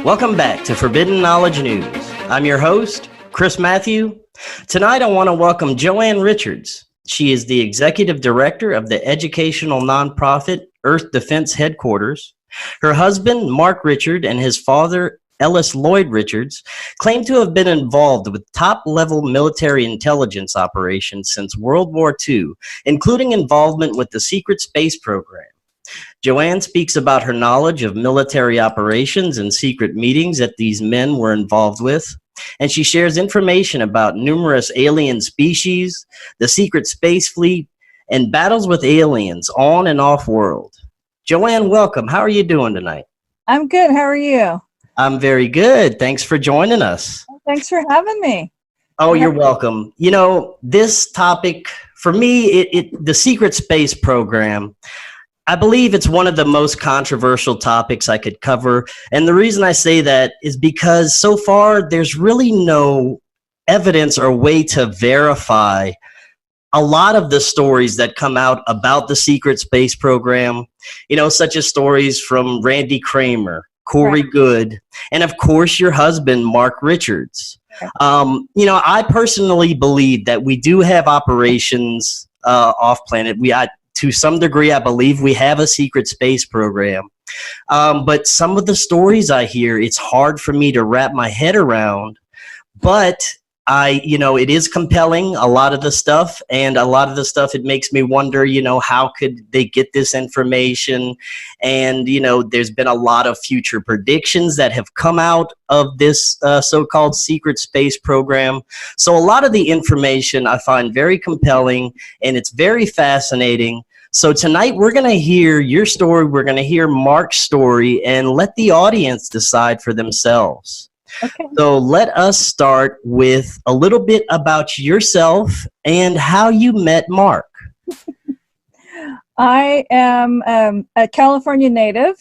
Welcome back to Forbidden Knowledge News. I'm your host, Chris Matthew. Tonight I want to welcome Joanne Richards. She is the Executive Director of the educational nonprofit Earth Defense Headquarters. Her husband, Mark Richard, and his father, Ellis Lloyd Richards, claim to have been involved with top-level military intelligence operations since World War II, including involvement with the secret space program. Joanne speaks about her knowledge of military operations and secret meetings that these men were involved with, and she shares information about numerous alien species, the secret space fleet, and battles with aliens on and off world. Joanne, welcome. How are you doing tonight? I'm good. How are you? I'm very good. Thanks for joining us. Thanks for having me. Oh, you're welcome. You know, this topic, for me, the secret space program, I believe it's one of the most controversial topics I could cover. And the reason I say that is because so far there's really no evidence or way to verify a lot of the stories that come out about the secret space program, you know, such as stories from Randy Kramer, Cory Hughes, and of course your husband, Mark Richards. You know, I personally believe that we do have operations off planet. To some degree, I believe we have a secret space program. But some of the stories I hear, it's hard for me to wrap my head around. But it is compelling, a lot of the stuff. And a lot of the stuff, it makes me wonder, how could they get this information? And, there's been a lot of future predictions that have come out of this so-called secret space program. So a lot of the information I find very compelling, and it's very fascinating. So tonight we're going to hear your story, we're going to hear Mark's story, and let the audience decide for themselves. Okay. So let us start with a little bit about yourself and how you met Mark. I am a California native.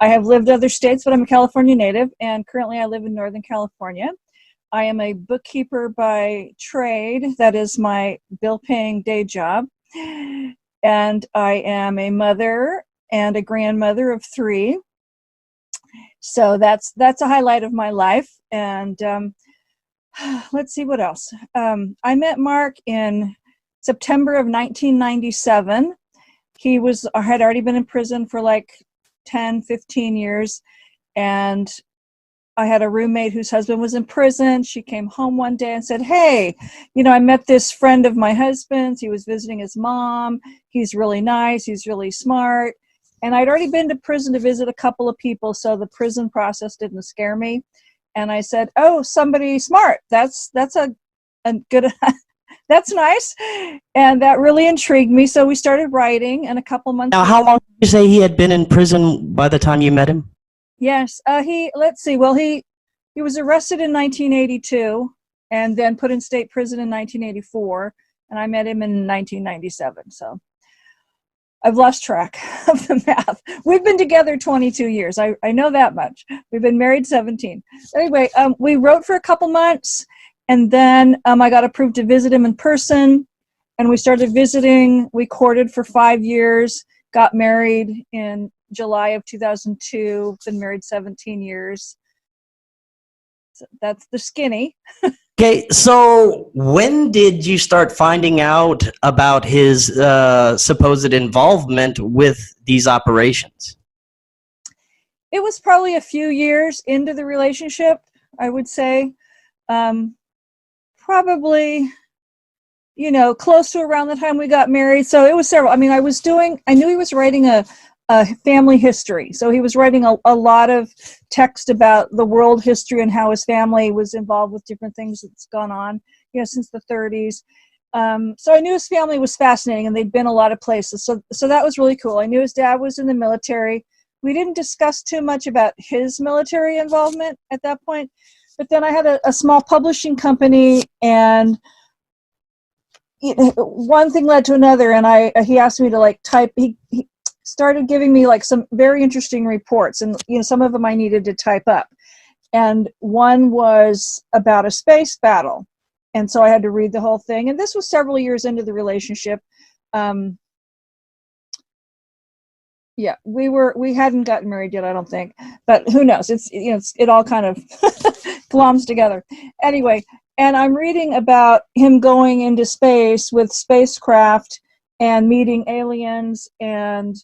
I have lived other states, but I'm a California native, and currently I live in Northern California. I am a bookkeeper by trade. That is my bill-paying day job. And I am a mother and a grandmother of 3. So that's a highlight of my life. And let's see what else. I met Mark in September of 1997. He had already been in prison for like 10, 15 years. And I had a roommate whose husband was in prison. She came home one day and said, hey, I met this friend of my husband's. He was visiting his mom. He's really nice. He's really smart. And I'd already been to prison to visit a couple of people, so the prison process didn't scare me. And I said, oh, somebody smart. That's a good, that's nice. And that really intrigued me. So we started writing, and a couple months Now, how long did you say he had been in prison by the time you met him? Yes, he was arrested in 1982 and then put in state prison in 1984, and I met him in 1997. So I've lost track of the math. We've been together 22 years. I know that much. We've been married 17. Anyway, we wrote for a couple months, and then I got approved to visit him in person, and we started visiting. We courted for 5 years, got married in July of 2002, been married 17 years. So that's the skinny. Okay, so when did you start finding out about his supposed involvement with these operations? It was probably a few years into the relationship, I would say. Probably, close to around the time we got married. So it was several. I mean, I knew he was writing a family history. So he was writing a lot of text about the world history and how his family was involved with different things that's gone on, since the 30s. So I knew his family was fascinating, and they'd been a lot of places. So that was really cool. I knew his dad was in the military. We didn't discuss too much about his military involvement at that point. But then I had a small publishing company, and one thing led to another, and he asked me to type. He started giving me some very interesting reports, and some of them I needed to type up. And one was about a space battle, and so I had to read the whole thing. And this was several years into the relationship. Yeah, we hadn't gotten married yet, I don't think, but who knows? It's, it all kind of gloms together. Anyway, and I'm reading about him going into space with spacecraft and meeting aliens and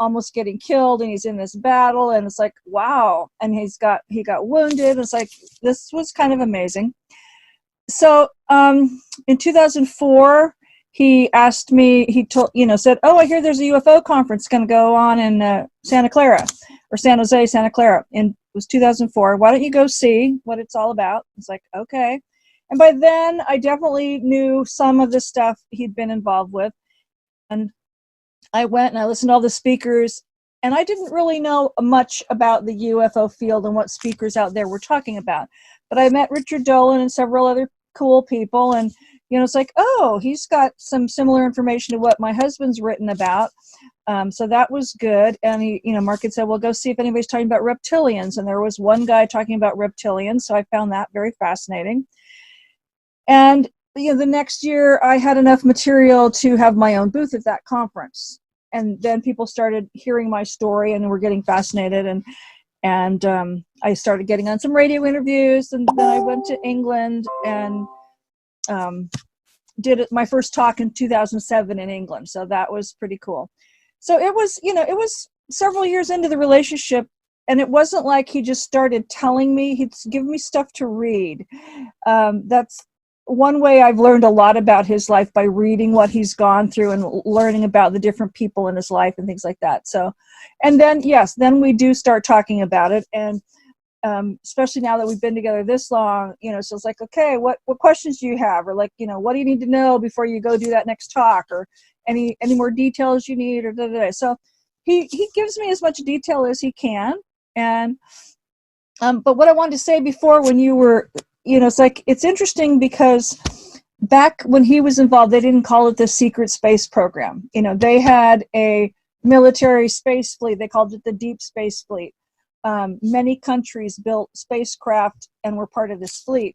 almost getting killed, and he's in this battle, and it's like, wow. And he got wounded. It's like, this was kind of amazing. So in 2004, he asked me, said, oh, I hear there's a UFO conference going to go on in Santa Clara, or San Jose, Santa Clara. It was 2004. Why don't you go see what it's all about? It's like, okay. And by then, I definitely knew some of the stuff he'd been involved with. And I went and I listened to all the speakers, and I didn't really know much about the UFO field and what speakers out there were talking about. But I met Richard Dolan and several other cool people, and it's like, oh, he's got some similar information to what my husband's written about. So that was good. And Mark had said, well, go see if anybody's talking about reptilians. And there was one guy talking about reptilians. So I found that very fascinating. And the next year I had enough material to have my own booth at that conference. And then people started hearing my story and were getting fascinated. And I started getting on some radio interviews. And then I went to England and did my first talk in 2007 in England. So that was pretty cool. So it was several years into the relationship, and it wasn't like he just started telling me. He'd give me stuff to read. That's one way I've learned a lot about his life, by reading what he's gone through and learning about the different people in his life and things like that. So, and then, yes, then we do start talking about it. And especially now that we've been together this long, so it's like, okay, what questions do you have? Or like, what do you need to know before you go do that next talk? Or any more details you need, or da, da, da. So he gives me as much detail as he can. And, but what I wanted to say before, when you were, it's like, it's interesting because back when he was involved, they didn't call it the secret space program. They had a military space fleet. They called it the Deep Space Fleet. Many countries built spacecraft and were part of this fleet,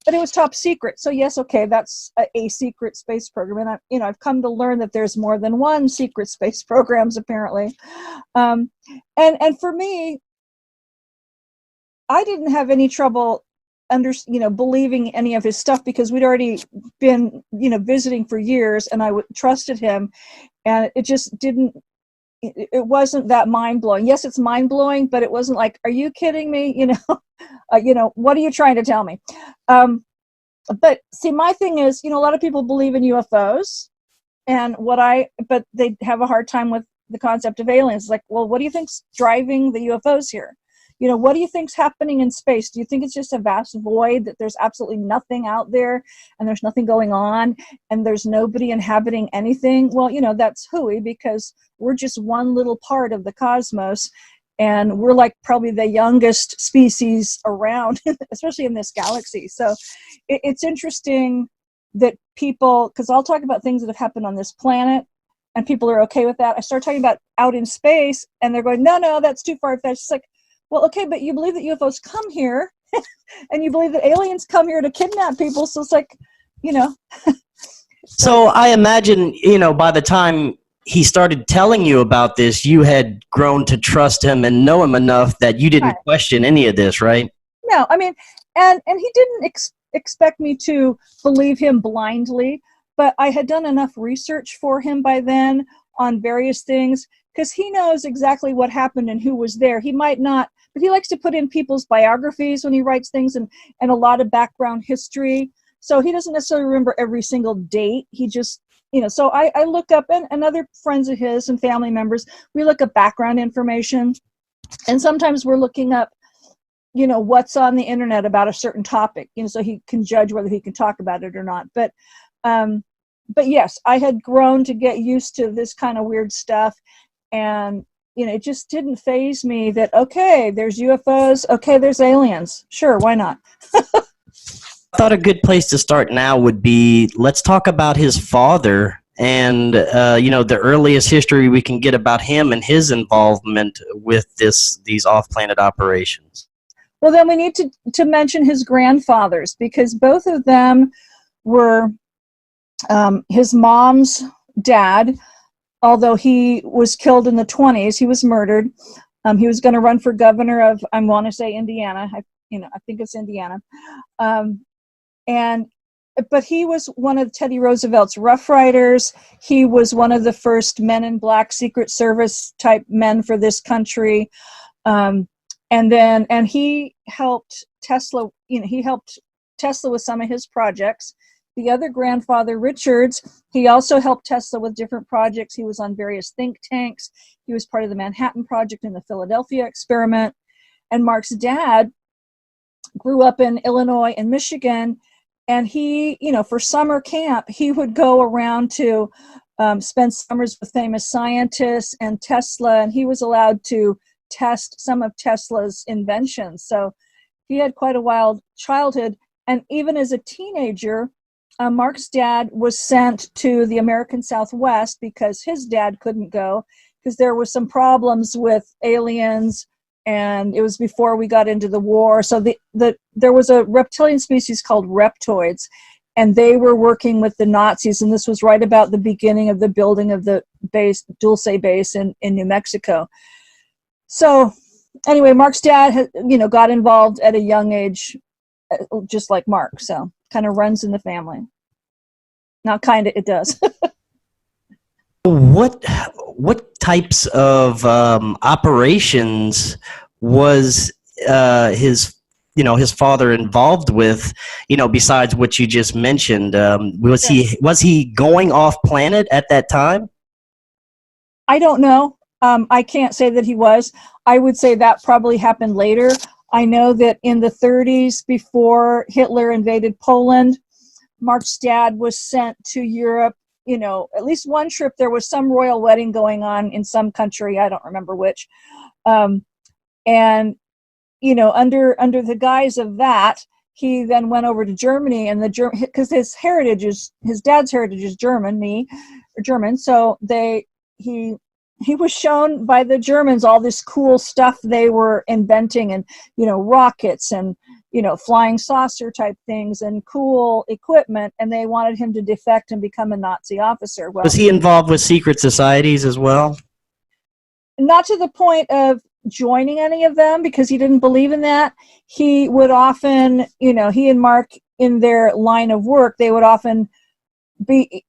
but it was top secret. So yes, okay, that's a secret space program. And I've come to learn that there's more than one secret space programs, apparently. And for me, I didn't have any trouble believing any of his stuff, because we'd already been, visiting for years, and I trusted him, and it just didn't. It wasn't that mind-blowing. Yes, it's mind-blowing, but it wasn't like, are you kidding me? What are you trying to tell me? But see, my thing is, a lot of people believe in UFOs, but they have a hard time with the concept of aliens. It's like, well, what do you think's driving the UFOs here? What do you think's happening in space? Do you think it's just a vast void, that there's absolutely nothing out there and there's nothing going on and there's nobody inhabiting anything? Well, that's hooey, because we're just one little part of the cosmos, and we're like probably the youngest species around, especially in this galaxy. So it's interesting that people, because I'll talk about things that have happened on this planet, and people are okay with that. I start talking about out in space, and they're going, no, that's too far-fetched. It's like, well, okay, but you believe that UFOs come here, and you believe that aliens come here to kidnap people. So it's like, So I imagine, by the time he started telling you about this, you had grown to trust him and know him enough that you didn't question any of this, right? No, I mean, and he didn't expect me to believe him blindly, but I had done enough research for him by then on various things, because he knows exactly what happened and who was there. He might not, but he likes to put in people's biographies when he writes things, and a lot of background history. So he doesn't necessarily remember every single date. He just, so I look up, and other friends of his and family members, we look up background information. And sometimes we're looking up, what's on the internet about a certain topic, so he can judge whether he can talk about it or not. But yes, I had grown to get used to this kind of weird stuff. And, it just didn't faze me that, okay, there's UFOs. Okay, there's aliens. Sure, why not? I thought a good place to start now would be, let's talk about his father and, the earliest history we can get about him and his involvement with these off-planet operations. Well, then we need to mention his grandfathers, because both of them were his mom's dad although he was killed in the 20s, he was murdered. He was going to run for governor of, I want to say Indiana. I think it's Indiana. But he was one of Teddy Roosevelt's Rough Riders. He was one of the first men in black Secret Service type men for this country. And he helped Tesla, he helped Tesla with some of his projects. The other grandfather, Richards, he also helped Tesla with different projects. He was on various think tanks. He was part of the Manhattan Project and the Philadelphia experiment. And Mark's dad grew up in Illinois and Michigan. And he, for summer camp, he would go around to spend summers with famous scientists and Tesla, and he was allowed to test some of Tesla's inventions. So he had quite a wild childhood. And even as a teenager, Mark's dad was sent to the American Southwest because his dad couldn't go because there were some problems with aliens, and it was before we got into the war. So there was a reptilian species called reptoids, and they were working with the Nazis, and this was right about the beginning of the building of the base, Dulce base in New Mexico. So anyway, Mark's dad, got involved at a young age, just like Mark. So kind of runs in the family. Not kind of, it does. What types of operations was his father involved with? Besides what you just mentioned, was he going off planet at that time? I don't know. I can't say that he was. I would say that probably happened later. I know that in the 30s, before Hitler invaded Poland, Mark's dad was sent to Europe. At least one trip, there was some royal wedding going on in some country. I don't remember which. And, under the guise of that, he then went over to Germany, and because his dad's heritage is German. So he was shown by the Germans all this cool stuff they were inventing, and, rockets and, flying saucer type things and cool equipment, and they wanted him to defect and become a Nazi officer. Well, was he involved with secret societies as well? Not to the point of joining any of them, because he didn't believe in that. He would often, he and Mark, in their line of work, they would often be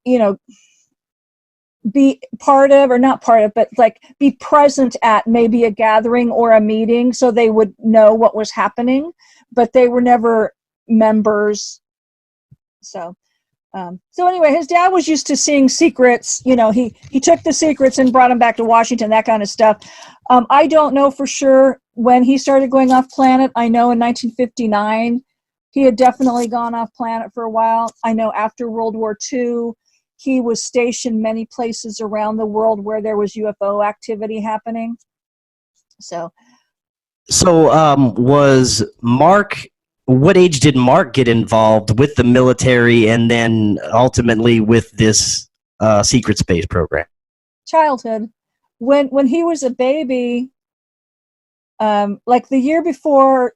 part of, or not part of, but like be present at maybe a gathering or a meeting, so they would know what was happening, but they were never members. So anyway, his dad was used to seeing secrets. He took the secrets and brought them back to Washington, that kind of stuff. I don't know for sure when he started going off planet. I know in 1959, he had definitely gone off planet for a while. I know after World War II, he was stationed many places around the world where there was UFO activity happening. So was Mark, what age did Mark get involved with the military and then ultimately with this secret space program? Childhood. When he was a baby, like the year before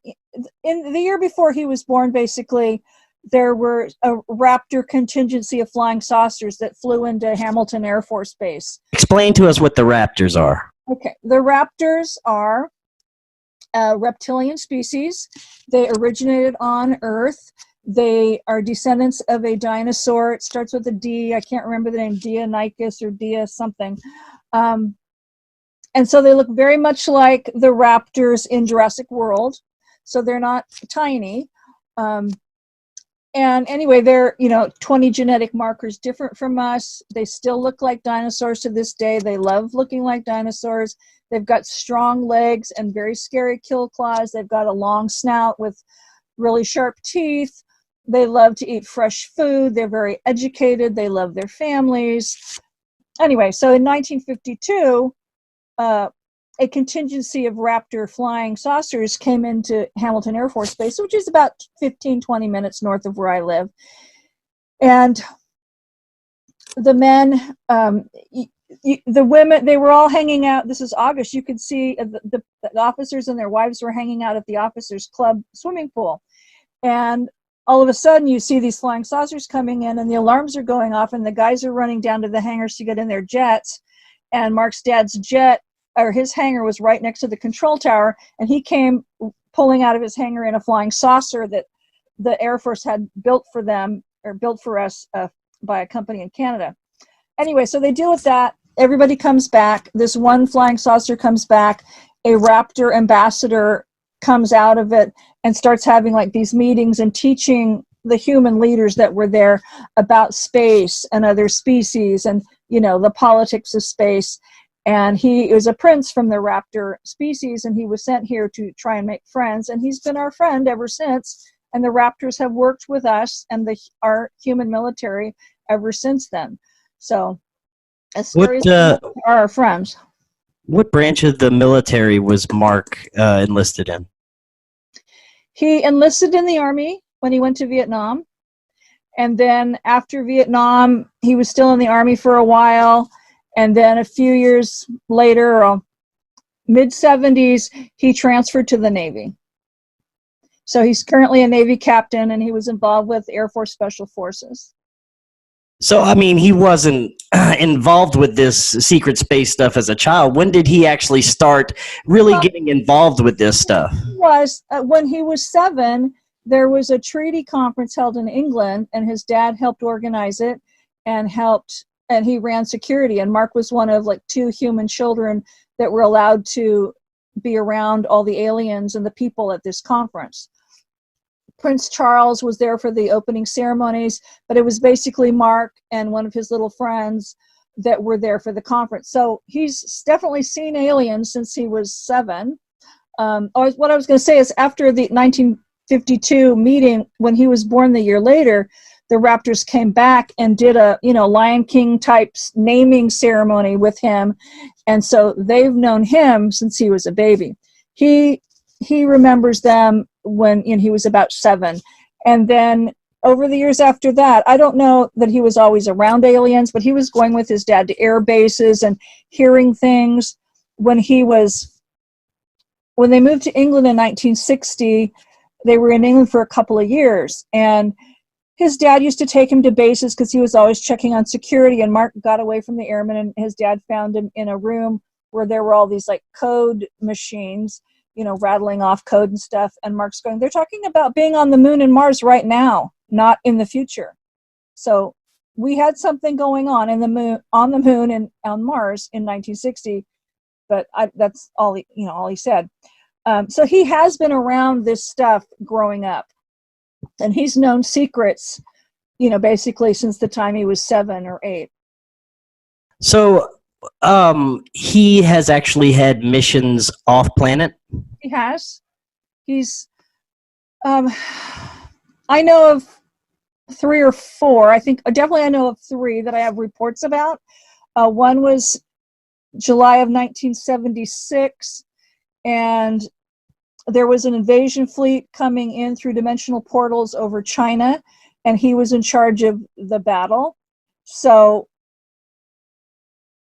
he was born, basically, there were a Raptor contingency of flying saucers that flew into Hamilton Air Force Base. Explain to us what the Raptors are. Okay, the Raptors are a reptilian species. They originated on Earth. They are descendants of a dinosaur. It starts with a D. I can't remember the name, Deinonychus or Dia something. And so they look very much like the raptors in Jurassic World. So they're not tiny. And anyway, they're, 20 genetic markers different from us. They still look like dinosaurs to this day. They love looking like dinosaurs. They've got strong legs and very scary kill claws. They've got a long snout with really sharp teeth. They love to eat fresh food. They're very educated. They love their families. Anyway, so in 1952, a contingency of Raptor flying saucers came into Hamilton Air Force Base, which is about 15-20 minutes north of where I live. And the men, the women, they were all hanging out. This is August. You could see the officers and their wives were hanging out at the officers' club swimming pool. And all of a sudden, you see these flying saucers coming in, and the alarms are going off, and the guys are running down to the hangars to get in their jets. and Mark's dad's jet, or his hangar, was right next to the control tower, and he came pulling out of his hangar in a flying saucer that the Air Force had built for them, or built for us by a company in Canada. Anyway, so they deal with that. Everybody comes back. This one flying saucer comes back. A Raptor ambassador comes out of it and starts having like these meetings and teaching the human leaders that were there about space and other species and, you know, the politics of space. And he was a prince from the Raptor species, and he was sent here to try and make friends. And he's been our friend ever since. And the Raptors have worked with us and our human military ever since then. So, as scary as they are our friends. What branch of the military was Mark enlisted in? He enlisted in the Army when he went to Vietnam. And then after Vietnam, he was still in the Army for a while. And then a few years later, mid-70s, he transferred to the Navy. So he's currently a Navy captain, and he was involved with Air Force Special Forces. So, I mean, he wasn't involved with this secret space stuff as a child. When did he actually start really getting involved with this stuff? When he was 7, there was a treaty conference held in England, and his dad helped organize it and he ran security. And Mark was one of like 2 human children that were allowed to be around all the aliens and the people at this conference. Prince Charles was there for the opening ceremonies, but it was basically Mark and one of his little friends that were there for the conference. So he's definitely seen aliens since he was 7. What I was going to say is, after the 1952 meeting, when he was born the year later, the Raptors came back and did a, Lion King type naming ceremony with him. And so they've known him since he was a baby. He remembers them when he was about 7. And then over the years after that, I don't know that he was always around aliens, but he was going with his dad to air bases and hearing things. When they moved to England in 1960, they were in England for a couple of years. And his dad used to take him to bases because he was always checking on security. And Mark got away from the airmen, and his dad found him in a room where there were all these like code machines, rattling off code and stuff. And Mark's going, they're talking about being on the moon and Mars right now, not in the future. So we had something going on on the moon and on Mars in 1960, but that's all he said. So he has been around this stuff growing up, and he's known secrets, basically since the time he was 7 or 8. So he has actually had missions off planet? He has. He's, I know of 3 or 4. I know of 3 that I have reports about. One was July of 1976, and there was an invasion fleet coming in through dimensional portals over China, and he was in charge of the battle. So,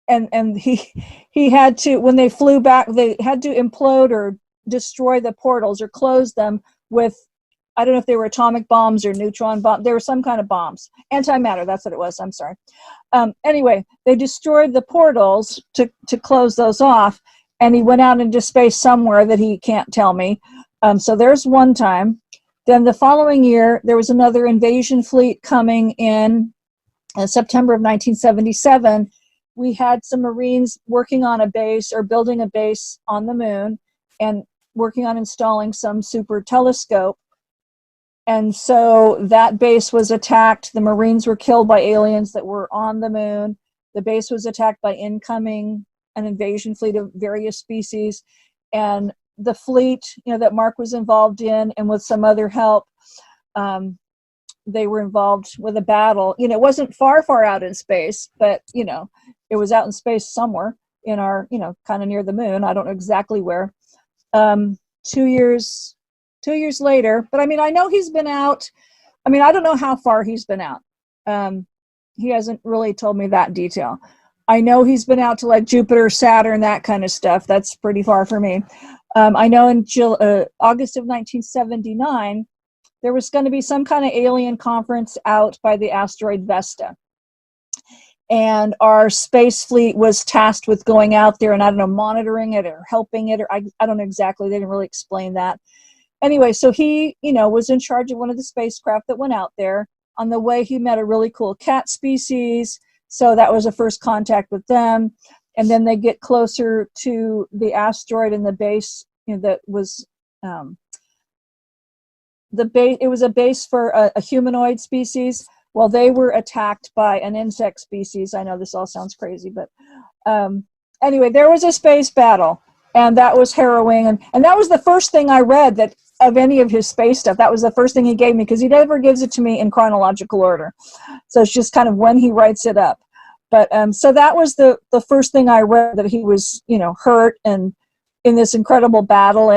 and he had to, when they flew back, they had to implode or destroy the portals or close them with, I don't know if they were atomic bombs or neutron bombs. There were some kind of bombs. Antimatter, that's what it was. I'm sorry. Anyway, they destroyed the portals to close those off, and he went out into space somewhere that he can't tell me. So there's one time. Then the following year, there was another invasion fleet coming in September of 1977. We had some Marines working on a base or building a base on the moon and working on installing some super telescope. And so that base was attacked. The Marines were killed by aliens that were on the moon. The base was attacked by an invasion fleet of various species. And the fleet, that Mark was involved in, and with some other help, they were involved with a battle. It wasn't far out in space, but, it was out in space somewhere in our, kind of near the moon. I don't know exactly where. 2 years later, but I know he's been out. I don't know how far he's been out. He hasn't really told me that detail. I know he's been out to like Jupiter, Saturn, that kind of stuff. That's pretty far for me. I know in August of 1979, there was going to be some kind of alien conference out by the asteroid Vesta. and our space fleet was tasked with going out there and, I don't know, monitoring it or helping it, or I don't know exactly. They didn't really explain that. Anyway, so he, was in charge of one of the spacecraft that went out there. On the way, he met a really cool cat species. So that was a first contact with them. And then they get closer to the asteroid and the base, that was the base. It was a base for a humanoid species. Well, they were attacked by an insect species. I know this all sounds crazy, but anyway, there was a space battle, and that was harrowing. And that was the first thing I read that of any of his space stuff. That was the first thing he gave me, because he never gives it to me in chronological order. So it's just kind of when he writes it up. But so that was the first thing I read, that he was, hurt and in this incredible battle.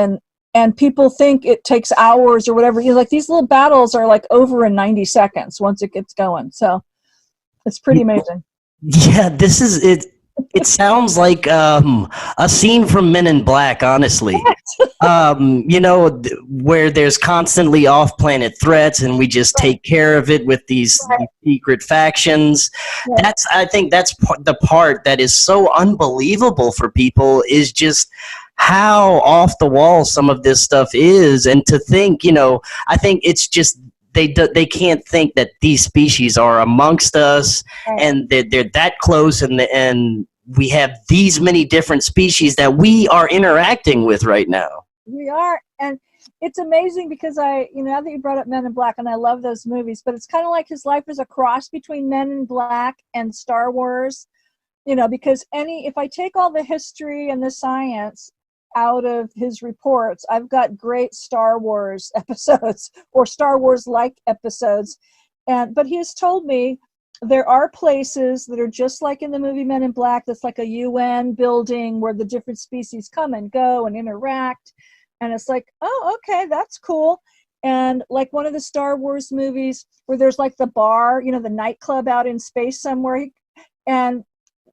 And people think it takes hours or whatever. Like, these little battles are like over in 90 seconds once it gets going. So it's pretty amazing. Yeah, this is it. It sounds like a scene from Men in Black, honestly. Where there's constantly off-planet threats, and we just take care of it with these secret factions. Right. I think that's the part that is so unbelievable for people, is just how off the wall some of this stuff is. And to think, I think it's just they can't think that these species are amongst us, and they're that close, and we have these many different species that we are interacting with right now. We are, and it's amazing because now that you brought up Men in Black, and I love those movies, but it's kind of like his life is a cross between Men in Black and Star Wars, because if I take all the history and the science out of his reports, I've got great Star Wars episodes or Star Wars-like episodes. But he has told me there are places that are just like in the movie Men in Black, that's like a UN building where the different species come and go and interact. And it's like, oh, okay, that's cool. And like one of the Star Wars movies where there's like the bar, the nightclub out in space somewhere. And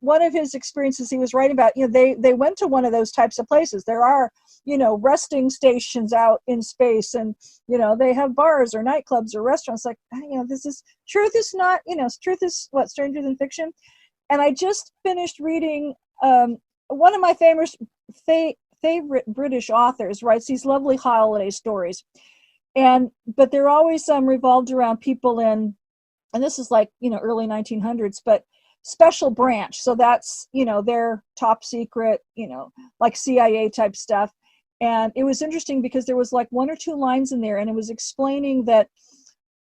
one of his experiences he was writing about, they went to one of those types of places. There are, resting stations out in space, and, they have bars or nightclubs or restaurants. Like, truth is not, truth is what, stranger than fiction. And I just finished reading, one of my favorite British authors writes these lovely holiday stories. But they're always revolved around people and this is like, early 1900s, but special branch. So that's, their top secret, like CIA type stuff. And it was interesting because there was like one or two lines in there, and it was explaining that,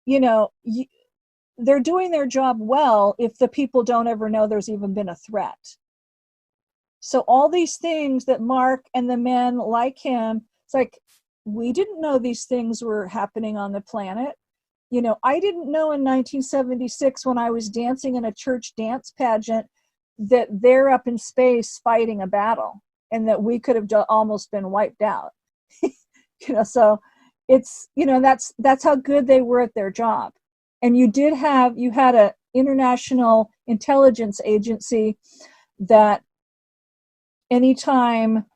they're doing their job well if the people don't ever know there's even been a threat. So all these things that Mark and the men like him, it's like, we didn't know these things were happening on the planet. I didn't know in 1976 when I was dancing in a church dance pageant that they're up in space fighting a battle, and that we could have almost been wiped out. So it's, that's how good they were at their job. And you had an international intelligence agency that anytime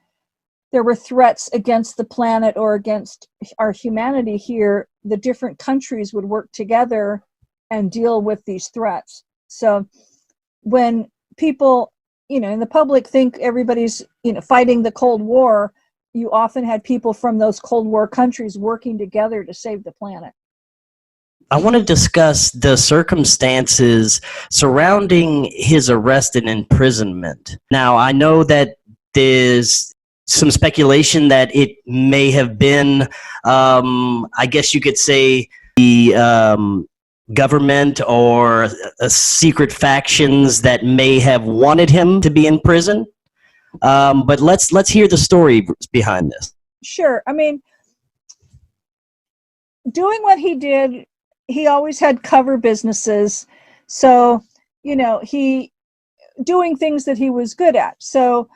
there were threats against the planet or against our humanity here, the different countries would work together and deal with these threats. So when people, in the public think everybody's, fighting the Cold War, you often had people from those Cold War countries working together to save the planet. I want to discuss the circumstances surrounding his arrest and imprisonment. Now, I know that there's some speculation that it may have been, I guess you could say, the government or secret factions that may have wanted him to be in prison. But let's hear the story behind this. Sure. I mean, doing what he did, he always had cover businesses. So, he doing things that he was good at. So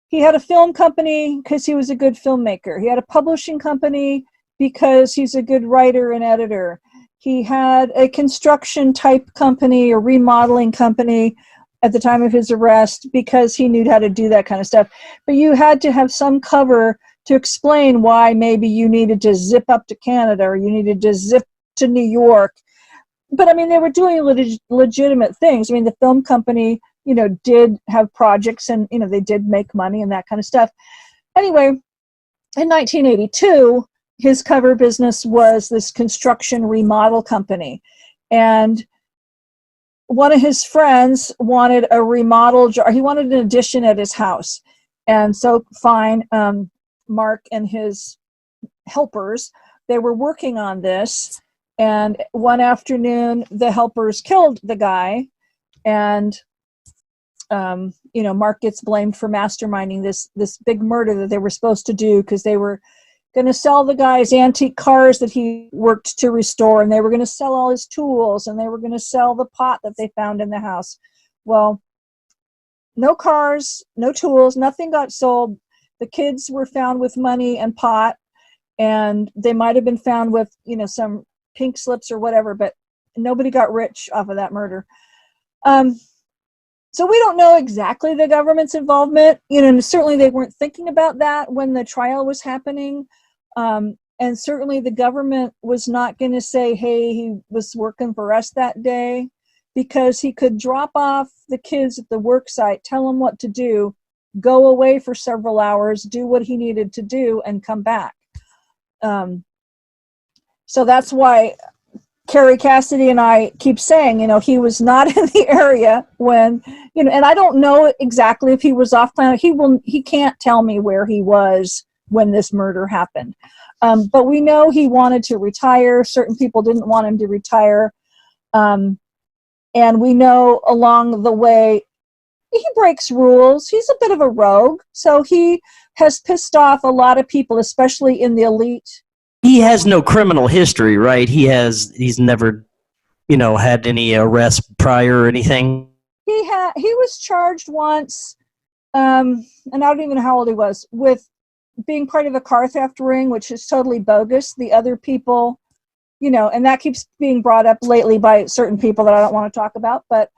he had a film company because he was a good filmmaker. He had a publishing company because he's a good writer and editor. He had a construction type company or remodeling company at the time of his arrest because he knew how to do that kind of stuff. But you had to have some cover to explain why maybe you needed to zip up to Canada or you needed to zip to New York. but I mean, they were doing legitimate things. I mean, the film company, did have projects, and they did make money and that kind of stuff. Anyway, in 1982, his cover business was this construction remodel company, and one of his friends wanted a remodel jar. He wanted an addition at his house, and so fine. Mark and his helpers, they were working on this, and one afternoon the helpers killed the guy, and Mark gets blamed for masterminding this big murder that they were supposed to do, because they were going to sell the guy's antique cars that he worked to restore, and they were going to sell all his tools, and they were going to sell the pot that they found in the house. Well, no cars, no tools, nothing got sold. The kids were found with money and pot, and they might have been found with some pink slips or whatever, but nobody got rich off of that murder. So we don't know exactly the government's involvement. And certainly they weren't thinking about that when the trial was happening. And certainly the government was not going to say, hey, he was working for us that day, because he could drop off the kids at the work site, tell them what to do, go away for several hours, do what he needed to do, and come back. So that's why Carrie Cassidy and I keep saying, he was not in the area when, and I don't know exactly if he was off planet. He can't tell me where he was when this murder happened. But we know he wanted to retire. Certain people didn't want him to retire. And we know along the way, he breaks rules. He's a bit of a rogue. So he has pissed off a lot of people, especially in the elite. He has no criminal history, right? He's never, had any arrests prior or anything. He was charged once, and I don't even know how old he was, with being part of a car theft ring, which is totally bogus. The other people, and that keeps being brought up lately by certain people that I don't want to talk about. But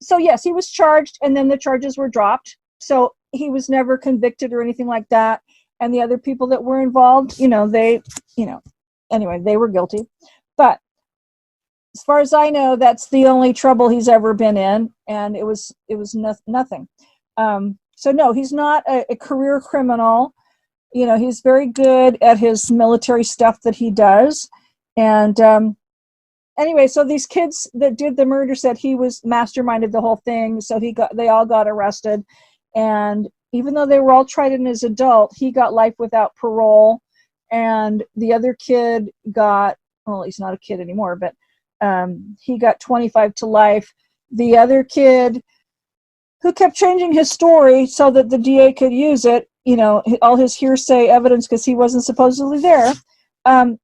so yes, he was charged, and then the charges were dropped. So he was never convicted or anything like that. And the other people that were involved, anyway, they were guilty. But as far as I know, that's the only trouble he's ever been in, and it was nothing. So no, he's not a career criminal. He's very good at his military stuff that he does. And anyway, so these kids that did the murder said he was masterminded the whole thing. So they all got arrested, and even though they were all tried in as adult, he got life without parole, and the other kid got, well, he's not a kid anymore, but he got 25 to life. The other kid, who kept changing his story so that the DA could use it, all his hearsay evidence, because he wasn't supposedly there,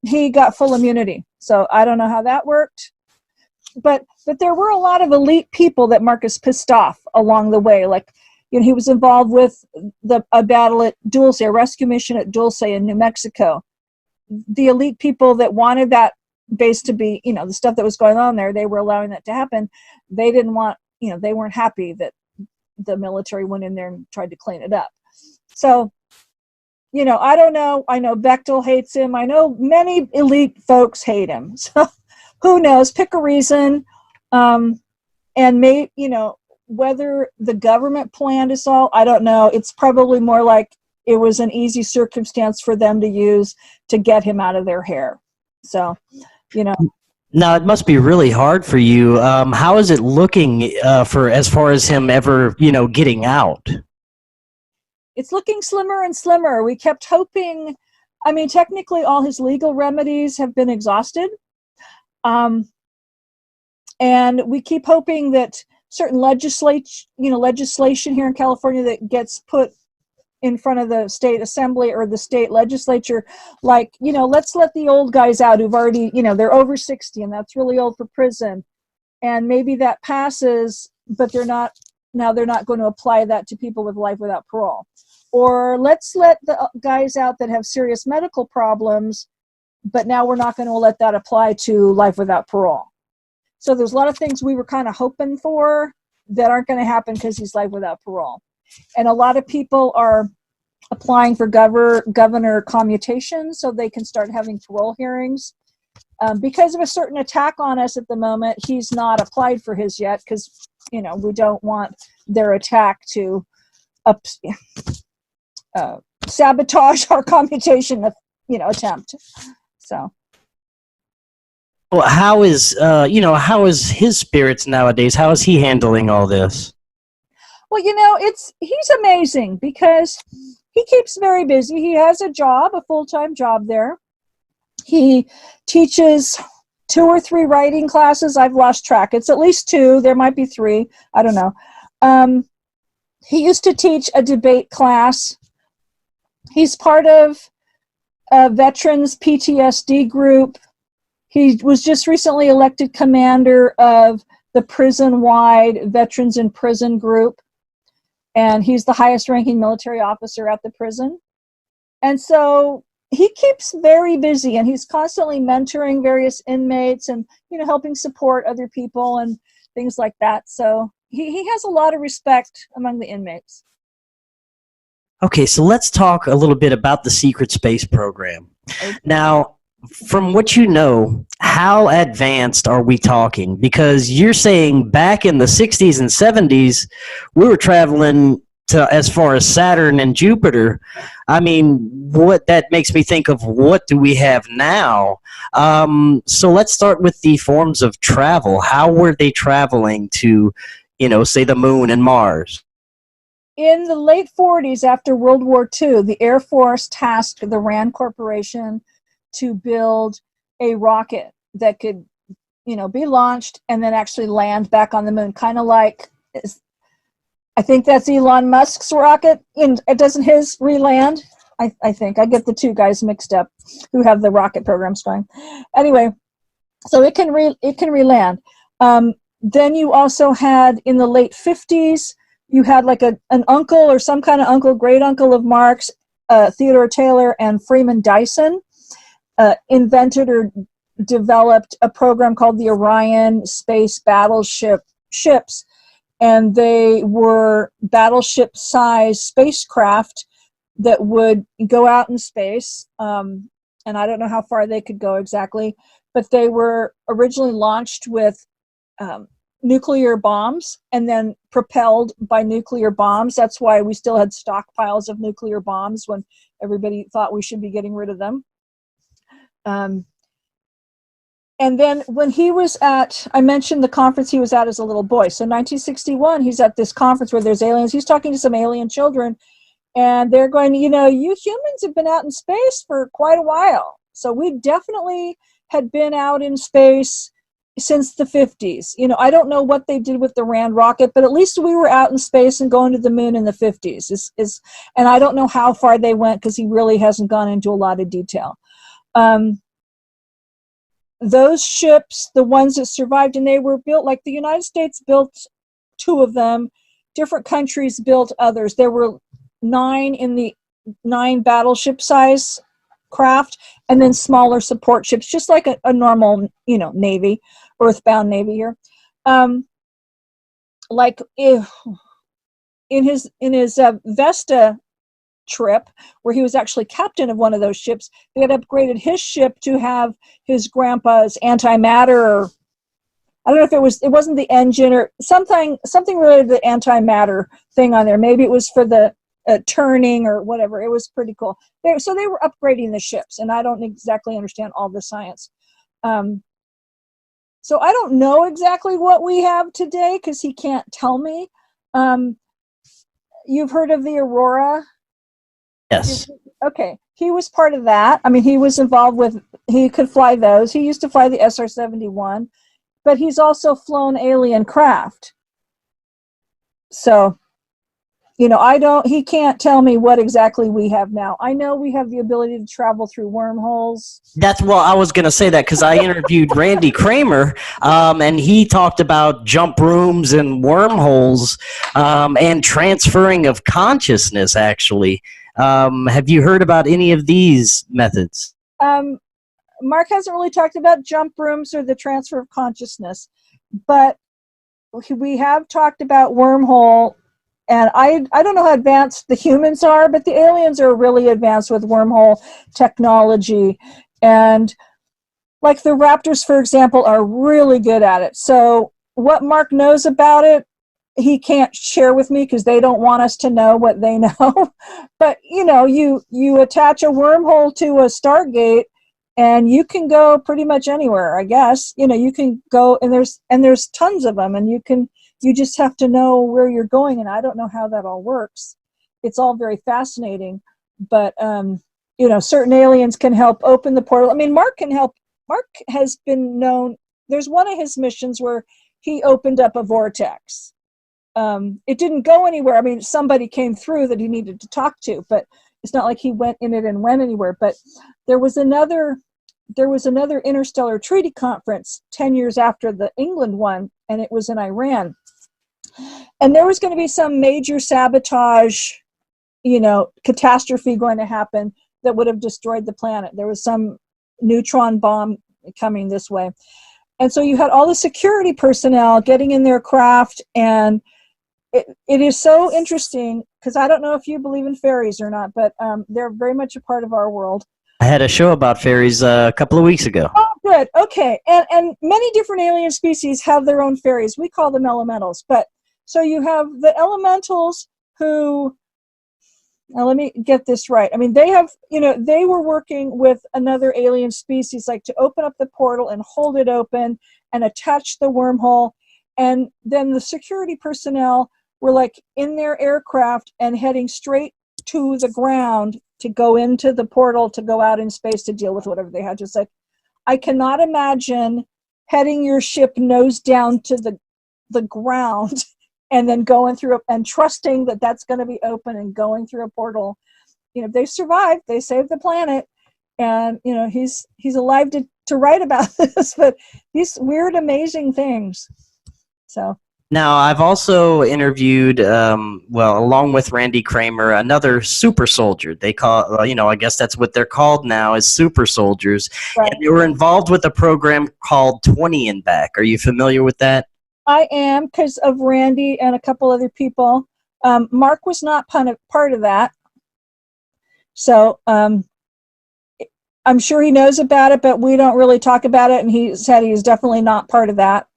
he got full immunity. So I don't know how that worked. But there were a lot of elite people that Marcus pissed off along the way. Like, he was involved with a battle at Dulce, a rescue mission at Dulce in New Mexico. The elite people that wanted that base to be, the stuff that was going on there, they were allowing that to happen. They didn't want, they weren't happy that the military went in there and tried to clean it up. So, I don't know. I know Bechtel hates him. I know many elite folks hate him. So who knows? Pick a reason. And whether the government planned us all, I don't know. It's probably more like it was an easy circumstance for them to use to get him out of their hair. So, Now, it must be really hard for you. How is it looking for as far as him ever, getting out? It's looking slimmer and slimmer. We kept hoping. I mean, technically, all his legal remedies have been exhausted. And we keep hoping that certain legislation here in California that gets put in front of the state assembly or the state legislature, like, let's let the old guys out who've already, they're over 60 and that's really old for prison. And maybe that passes, but they're not going to apply that to people with life without parole. Or let's let the guys out that have serious medical problems, but now we're not going to let that apply to life without parole. So there's a lot of things we were kind of hoping for that aren't going to happen because he's life without parole. And a lot of people are applying for governor commutation so they can start having parole hearings. because of a certain attack on us at the moment, he's not applied for his yet because, we don't want their attack to sabotage our commutation attempt. So. Well, how is his spirits nowadays? How is he handling all this? Well, he's amazing because he keeps very busy. He has a job, a full-time job there. He teaches 2 or 3 writing classes. I've lost track. It's at least 2. There might be 3. I don't know. He used to teach a debate class. He's part of a veterans PTSD group. He was just recently elected commander of the prison-wide Veterans in Prison group. And he's the highest ranking military officer at the prison. And so he keeps very busy, and he's constantly mentoring various inmates and, helping support other people and things like that. So he has a lot of respect among the inmates. Okay, so let's talk a little bit about the secret space program. Okay. Now, from what you know, how advanced are we talking? Because you're saying back in the 60s and 70s, we were traveling to as far as Saturn and Jupiter. I mean, what that makes me think of, what do we have now? So let's start with the forms of travel. How were they traveling to, say the moon and Mars? In the late 40s, after World War II, the Air Force tasked the RAND Corporation to build a rocket that could, be launched and then actually land back on the moon, kind of like, I think that's Elon Musk's rocket. Doesn't his re-land? I think I get the 2 guys mixed up who have the rocket programs going. Anyway, so it can re-land. Then you also had in the late 50s, you had like an uncle or some kind of uncle, great uncle of Mark's, Theodore Taylor and Freeman Dyson, invented or developed a program called the Orion Space Battleship ships, and they were battleship-sized spacecraft that would go out in space, and I don't know how far they could go exactly, but they were originally launched with nuclear bombs and then propelled by nuclear bombs. That's why we still had stockpiles of nuclear bombs when everybody thought we should be getting rid of them. And then when he was I mentioned the conference he was at as a little boy. So 1961, he's at this conference where there's aliens. He's talking to some alien children, and they're going, you humans have been out in space for quite a while. So we definitely had been out in space since the 50s. I don't know what they did with the RAND rocket, but at least we were out in space and going to the moon in the 50s. And I don't know how far they went because he really hasn't gone into a lot of detail. Those ships, the ones that survived, and they were built, like the United States built 2 of them, different countries built others. There were 9 battleship size craft, and then smaller support ships, just like a normal, Navy, earthbound Navy here. Like in his Vesta trip, where he was actually captain of one of those ships, they had upgraded his ship to have his grandpa's antimatter, or I don't know if it wasn't the engine or something related to the antimatter thing on there. Maybe it was for the turning or whatever. It was pretty cool. So they were upgrading the ships, and I don't exactly understand all the science. So I don't know exactly what we have today because he can't tell me. You've heard of the Aurora? Yes. Okay. He was part of that. I mean, he was involved with, he could fly those. He used to fly the SR-71, but he's also flown alien craft. So, he can't tell me what exactly we have now. I know we have the ability to travel through wormholes. I was going to say that because I interviewed Randy Kramer, and he talked about jump rooms and wormholes, and transferring of consciousness, actually. Have you heard about any of these methods? Mark hasn't really talked about jump rooms or the transfer of consciousness, but we have talked about wormhole. And I don't know how advanced the humans are, but the aliens are really advanced with wormhole technology. And like the Raptors, for example, are really good at it. So what Mark knows about it, he can't share with me because they don't want us to know what they know. But you attach a wormhole to a Stargate, and you can go pretty much anywhere. I guess you can go, and there's tons of them, and you just have to know where you're going. And I don't know how that all works. It's all very fascinating, but certain aliens can help open the portal. I mean, Mark can help. Mark has been known. There's one of his missions where he opened up a vortex. It didn't go anywhere. I mean, somebody came through that he needed to talk to, but it's not like he went in it and went anywhere. But there was another interstellar treaty conference 10 years after the England one, and it was in Iran. And there was going to be some major sabotage, catastrophe going to happen that would have destroyed the planet. There was some neutron bomb coming this way. And so you had all the security personnel getting in their craft, and it is so interesting because I don't know if you believe in fairies or not, but they're very much a part of our world. I had a show about fairies a couple of weeks ago. Oh, good. Okay. And many different alien species have their own fairies. We call them elementals. But so you have the elementals who, now let me get this right. I mean, they have, they were working with another alien species, like to open up the portal and hold it open and attach the wormhole. And then the security personnel were like in their aircraft and heading straight to the ground to go into the portal, to go out in space to deal with whatever they had. Just like, I cannot imagine heading your ship nose down to the ground and then going through and trusting that that's going to be open and going through a portal. They survived, they saved the planet, and he's alive to write about this. But these weird, amazing things. So now, I've also interviewed, along with Randy Kramer, another super soldier. They call, I guess that's what they're called now, is super soldiers. Right. And they were involved with a program called 20 and Back. Are you familiar with that? I am, because of Randy and a couple other people. Mark was not part of that. So I'm sure he knows about it, but we don't really talk about it. And he said he's definitely not part of that.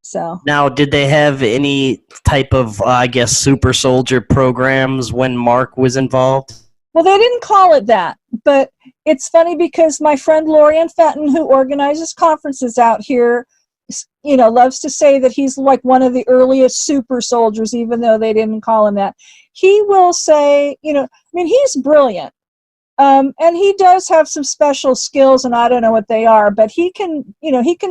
So now, did they have any type of, super soldier programs when Mark was involved? Well, they didn't call it that, but it's funny because my friend Lorianne Fenton, who organizes conferences out here, loves to say that he's like one of the earliest super soldiers, even though they didn't call him that. He will say, he's brilliant. And he does have some special skills, and I don't know what they are, but he can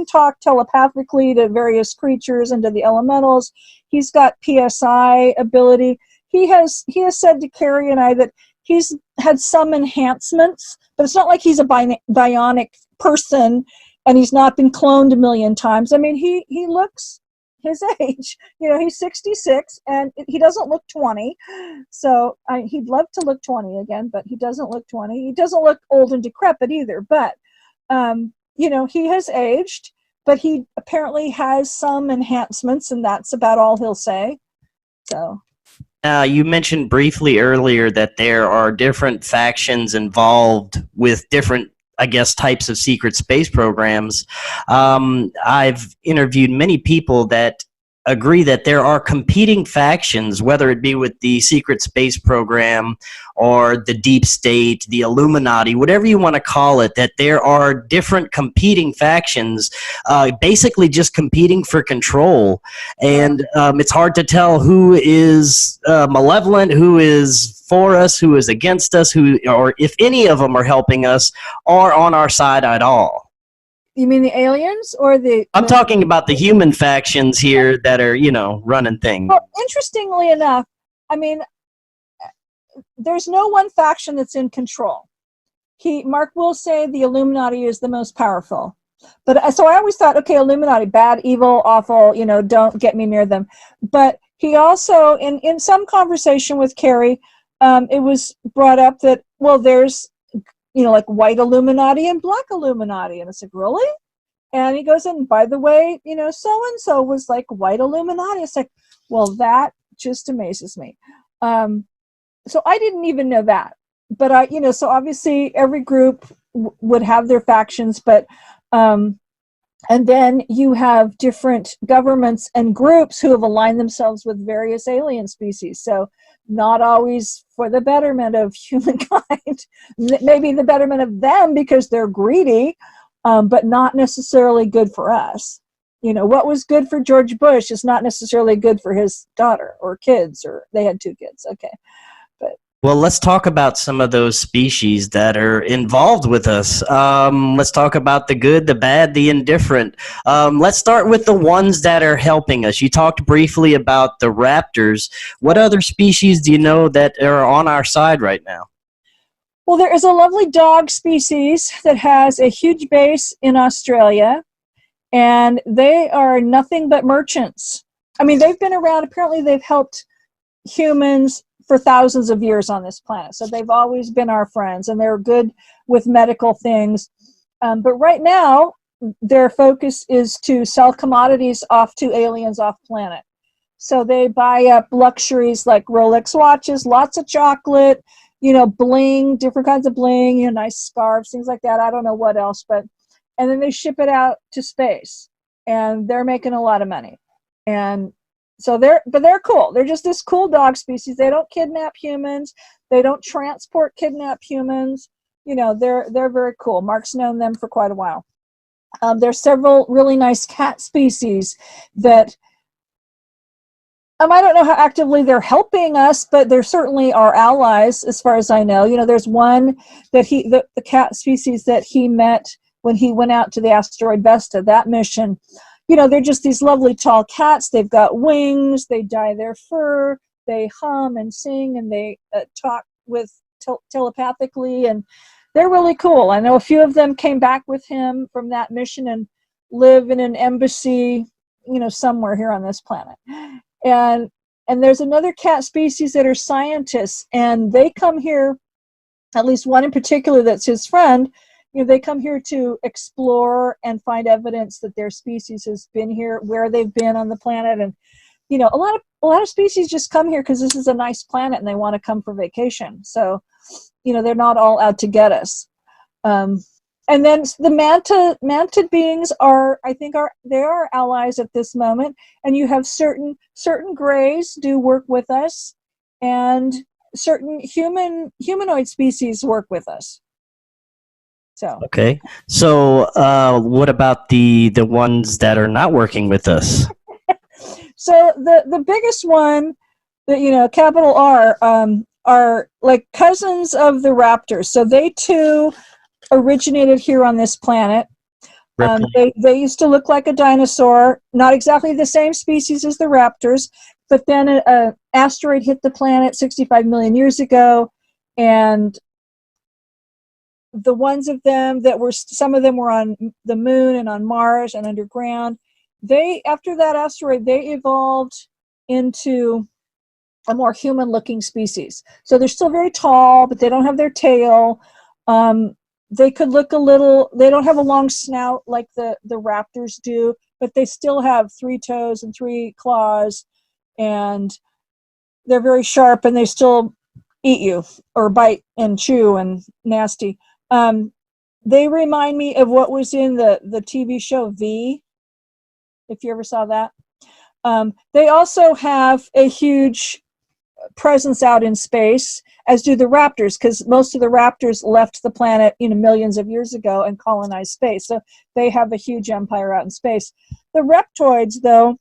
talk telepathically to various creatures and to the elementals. He's got PSI ability. He has said to Carrie and I that he's had some enhancements, but it's not like he's a bionic person and he's not been cloned a million times. I mean, he looks his age. He's 66 and he doesn't look 20. So he'd love to look 20 again, but he doesn't look 20. He doesn't look old and decrepit either, but he has aged, but he apparently has some enhancements, and that's about all he'll say. So you mentioned briefly earlier that there are different factions involved with different, types of secret space programs. I've interviewed many people that agree that there are competing factions, whether it be with the secret space program or the deep state, the Illuminati, whatever you want to call it, that there are different competing factions, basically just competing for control. And it's hard to tell who is malevolent, who is for us, who is against us, or if any of them are helping us or on our side at all. You mean the aliens or the... I'm talking about the human factions here that are, running things. Well, interestingly enough, there's no one faction that's in control. Mark will say the Illuminati is the most powerful. But so I always thought, okay, Illuminati, bad, evil, awful, don't get me near them. But he also, in some conversation with Carrie, it was brought up that, well, there's, like white Illuminati and black Illuminati. And it's like, really? And he goes, and by the way, so-and-so was like white Illuminati. It's like, well, that just amazes me. So I didn't even know that. But so obviously every group would have their factions, but And then you have different governments and groups who have aligned themselves with various alien species. So not always for the betterment of humankind, maybe the betterment of them because they're greedy, but not necessarily good for us. You know, what was good for George Bush is not necessarily good for his daughter or kids, or they had 2 kids. Okay. Well, let's talk about some of those species that are involved with us. Let's talk about the good, the bad, the indifferent. Let's start with the ones that are helping us. You talked briefly about the raptors. What other species do you know that are on our side right now? Well, there is a lovely dog species that has a huge base in Australia, and they are nothing but merchants. I mean, they've been around. Apparently, they've helped humans for thousands of years on this planet. So they've always been our friends, and they're good with medical things. But right now, their focus is to sell commodities off to aliens off planet. So they buy up luxuries like Rolex watches, lots of chocolate, you know, bling, different kinds of bling, you know, nice scarves, things like that. I don't know what else, and then they ship it out to space, and they're making a lot of money. And so they're cool. They're just this cool dog species. They don't kidnap humans. They don't transport kidnap humans. You know, they're very cool. Mark's known them for quite a while. There's several really nice cat species that I don't know how actively they're helping us, but they're certainly our allies as far as I know. You know, there's one that the cat species that he met when he went out to the asteroid Vesta, that mission. You know, they're just these lovely tall cats. They've got wings. They dye their fur. They hum and sing, and they talk with telepathically, and they're really cool. I know a few of them came back with him from that mission and live in an embassy, you know, somewhere here on this planet. And there's another cat species that are scientists, and they come here, at least one in particular that's his friend. You know, they come here to explore and find evidence that their species has been here, where they've been on the planet. And, you know, a lot of species just come here because this is a nice planet and they want to come for vacation. So, you know, they're not all out to get us. And then the mantid beings are, I think, they are allies at this moment. And you have certain grays do work with us, and certain humanoid species work with us. So. Okay. So what about the ones that are not working with us? So the biggest one, that, you know, capital R, are like cousins of the raptors. So they too originated here on this planet. They used to look like a dinosaur, not exactly the same species as the raptors, but then an asteroid hit the planet 65 million years ago, and the ones of them that were, some of them were on the moon and on Mars and underground. After that asteroid, they evolved into a more human-looking species. So they're still very tall, but they don't have their tail. They could look a little, they don't have a long snout like the raptors do, but they still have 3 toes and 3 claws, and they're very sharp, and they still eat you or bite and chew and nasty. They remind me of what was in the TV show V, if you ever saw that. They also have a huge presence out in space, as do the raptors, because most of the raptors left the planet, you know, millions of years ago and colonized space. So they have a huge empire out in space. The reptoids, though,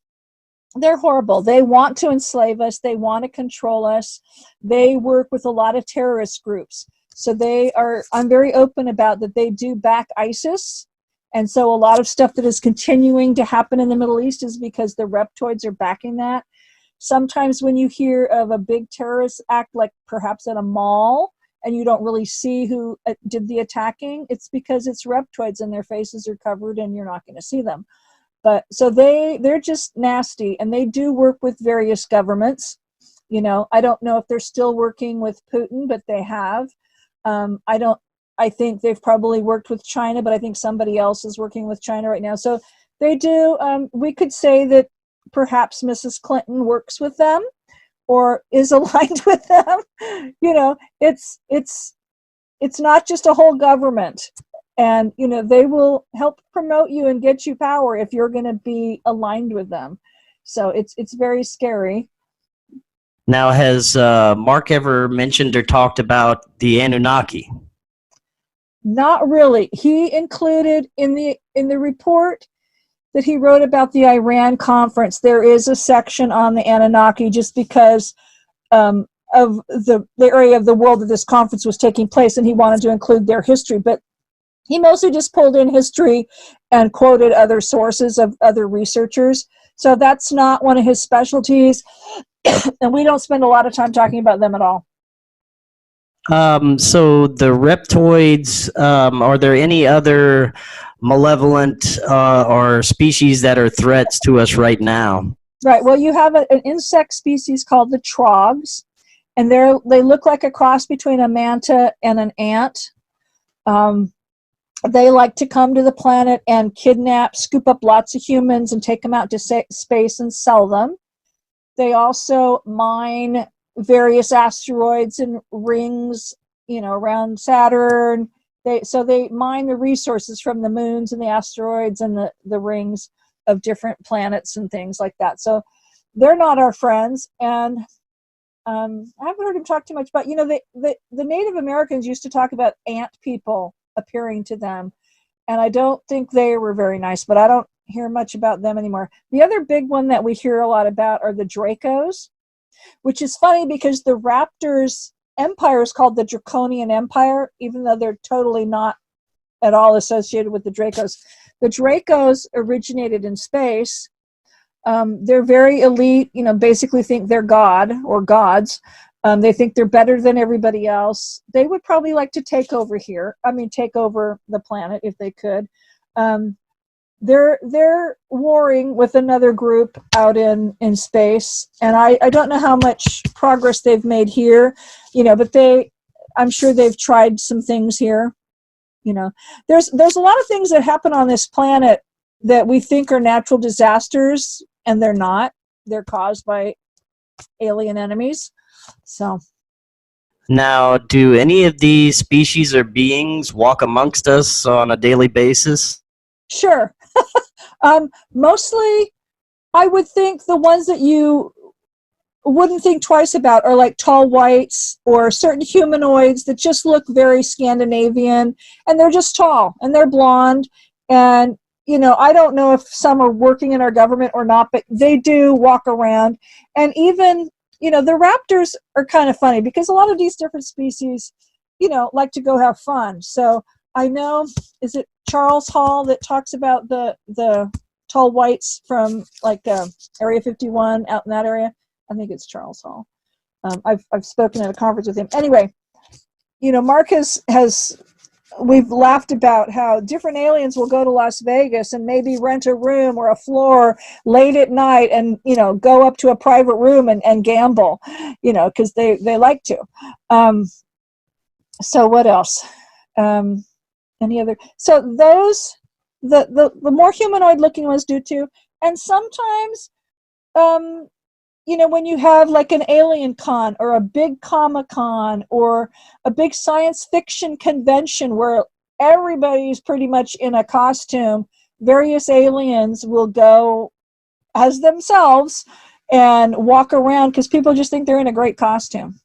they're horrible. They want to enslave us. They want to control us. They work with a lot of terrorist groups. So I'm very open about that. They do back ISIS. And so a lot of stuff that is continuing to happen in the Middle East is because the reptoids are backing that. Sometimes when you hear of a big terrorist act, like perhaps at a mall, and you don't really see who did the attacking, it's because it's reptoids and their faces are covered and you're not going to see them. But so they're just nasty, and they do work with various governments. You know, I don't know if they're still working with Putin, but they have. I think they've probably worked with China, but I think somebody else is working with China right now. So they do. We could say that perhaps Mrs. Clinton works with them or is aligned with them. You know, it's not just a whole government. And, they will help promote you and get you power if you're going to be aligned with them. So it's very scary. Now, has Mark ever mentioned or talked about the Anunnaki? Not really. He included in the report that he wrote about the Iran conference, there is a section on the Anunnaki, just because of the area of the world that this conference was taking place, and he wanted to include their history. But he mostly just pulled in history and quoted other sources of other researchers. So that's not one of his specialties, and we don't spend a lot of time talking about them at all. So the reptoids, are there any other malevolent or species that are threats to us right now? Right. Well, you have an insect species called the Troggs, and they look like a cross between a manta and an ant. They like to come to the planet and scoop up lots of humans and take them out to space and sell them. They also mine various asteroids and rings, around Saturn. They mine the resources from the moons and the asteroids and the rings of different planets and things like that. So they're not our friends. And I haven't heard him talk too much about, the Native Americans used to talk about ant people appearing to them. And I don't think they were very nice, but I don't hear much about them anymore. The other big one that we hear a lot about are the Dracos, which is funny because the Raptors' empire is called the Draconian Empire, even though they're totally not at all associated with the Dracos. The Dracos originated in space. They're very elite, basically think they're God or gods. They think they're better than everybody else. They would probably like to take over take over the planet if they could. They're warring with another group out in space, and I don't know how much progress they've made here, but I'm sure they've tried some things here. There's a lot of things that happen on this planet that we think are natural disasters, and they're not. They're caused by alien enemies. So Now, do any of these species or beings walk amongst us on a daily basis? sure. Mostly, I would think the ones that you wouldn't think twice about are like tall whites or certain humanoids that just look very Scandinavian, and they're just tall and they're blonde. And, I don't know if some are working in our government or not, but they do walk around. And even, the raptors are kind of funny because a lot of these different species, like to go have fun. So I know, is it Charles Hall that talks about the tall whites from like Area 51 out in that area? I think it's Charles Hall. I've spoken at a conference with him. Anyway, Mark we've laughed about how different aliens will go to Las Vegas and maybe rent a room or a floor late at night and, go up to a private room and gamble, because they like to. So what else? Any other? So those, the more humanoid looking ones do too. And sometimes, when you have like an alien con or a big Comic-Con or a big science fiction convention where everybody's pretty much in a costume, various aliens will go as themselves and walk around because people just think they're in a great costume.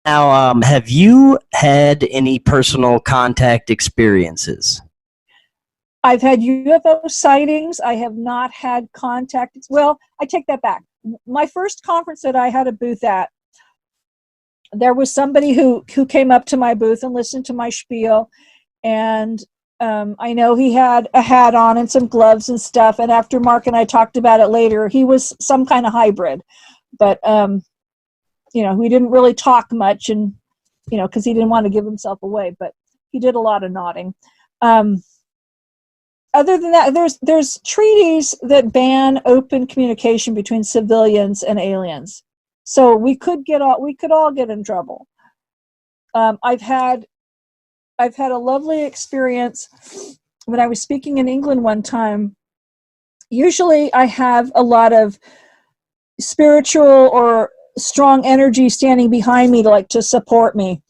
Now, have you had any personal contact experiences? I've had UFO sightings. I have not had contact. Well, I take that back. My first conference that I had a booth at, there was somebody who came up to my booth and listened to my spiel. And I know he had a hat on and some gloves and stuff. And after Mark and I talked about it later, he was some kind of hybrid. But, we didn't really talk much and, because he didn't want to give himself away. But he did a lot of nodding. Other than that, there's treaties that ban open communication between civilians and aliens, so we could all get in trouble. I've had a lovely experience when I was speaking in England one time. Usually, I have a lot of spiritual or strong energy standing behind me to support me.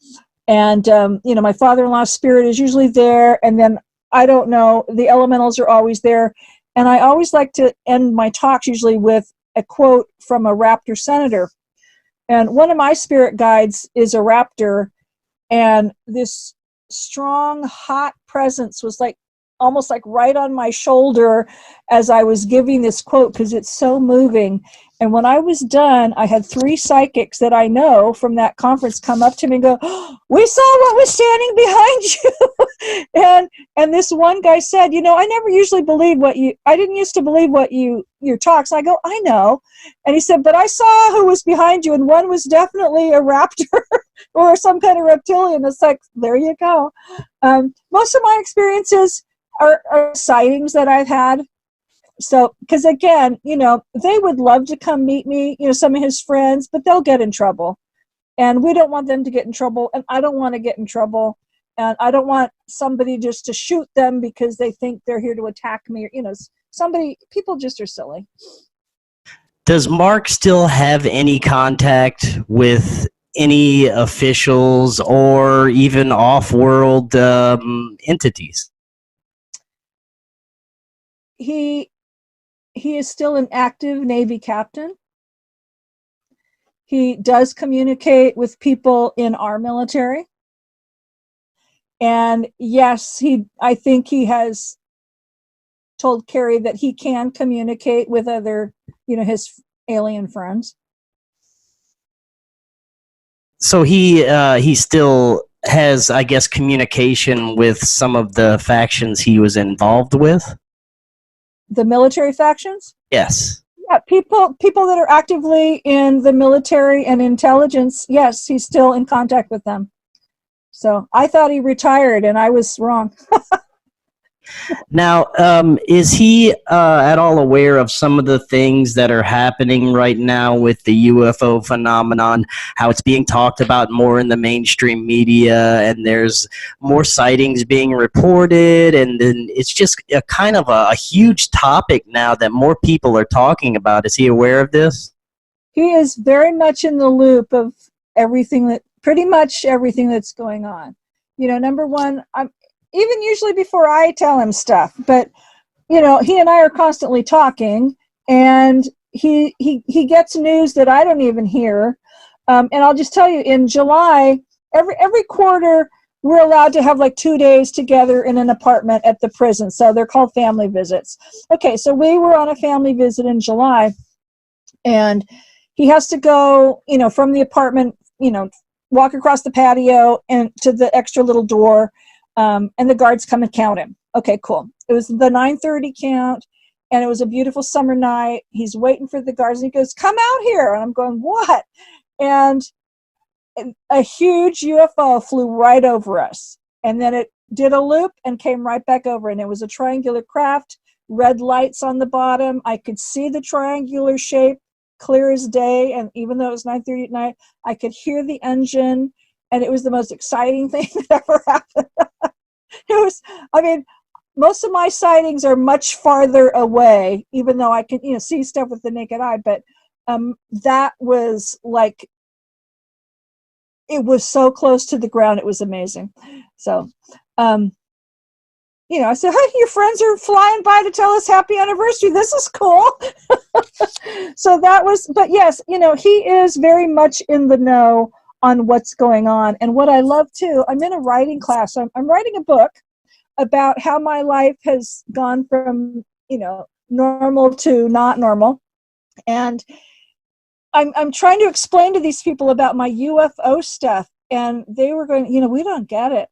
And, my father-in-law's spirit is usually there. And then, I don't know, the elementals are always there. And I always like to end my talks usually with a quote from a raptor senator. And one of my spirit guides is a raptor. And this strong, hot presence was like almost like right on my shoulder as I was giving this quote, because it's so moving. And when I was done, I had 3 psychics that I know from that conference come up to me and go, "Oh, we saw what was standing behind you." and this one guy said, I never usually believe I didn't used to believe your talks. I go, I know. And he said, but I saw who was behind you, and one was definitely a raptor or some kind of reptilian. It's like, there you go. Most of my experiences are sightings that I've had. So, because again, they would love to come meet me, some of his friends, but they'll get in trouble. And we don't want them to get in trouble. And I don't want to get in trouble. And I don't want somebody just to shoot them because they think they're here to attack me. People just are silly. Does Mark still have any contact with any officials or even off-world entities? He is still an active Navy captain. He does communicate with people in our military. And yes, I think he has told Carrie that he can communicate with other, his alien friends. So he still has, I guess, communication with some of the factions he was involved with? The military factions? Yes. Yeah, people that are actively in the military and intelligence, yes, he's still in contact with them. So I thought he retired, and I was wrong. Now, is he at all aware of some of the things that are happening right now with the UFO phenomenon, how it's being talked about more in the mainstream media, and there's more sightings being reported, and then it's just a kind of a huge topic now that more people are talking about? Is he aware of this? He is very much in the loop of pretty much everything that's going on. Number one, even usually before I tell him stuff, but he and I are constantly talking, and he gets news that I don't even hear. And I'll just tell you, in July, every quarter, we're allowed to have like 2 days together in an apartment at the prison. So they're called family visits. Okay, so we were on a family visit in July, and he has to go, from the apartment, walk across the patio and to the extra little door. And the guards come and count him. Okay, cool. It was the 9:30 count, and it was a beautiful summer night. He's waiting for the guards, and he goes, "Come out here." And I'm going, "What?" And a huge UFO flew right over us. And then it did a loop and came right back over. And it was a triangular craft, red lights on the bottom. I could see the triangular shape clear as day. And even though it was 9:30 at night, I could hear the engine. And it was the most exciting thing that ever happened. Most of my sightings are much farther away, even though I can, see stuff with the naked eye. But that was like, it was so close to the ground. It was amazing. So, I said, "Hey, your friends are flying by to tell us happy anniversary. This is cool." So that was, but yes, he is very much in the know on what's going on. And what I love too, I'm in a writing class. I'm writing a book about how my life has gone from, normal to not normal. And I'm trying to explain to these people about my UFO stuff. And they were going, we don't get it.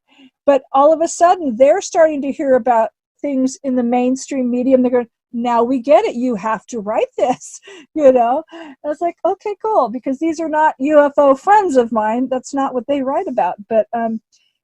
But all of a sudden, they're starting to hear about things in the mainstream media. And they're going, now we get it. You have to write this, And I was like, okay, cool. Because these are not UFO friends of mine. That's not what they write about. But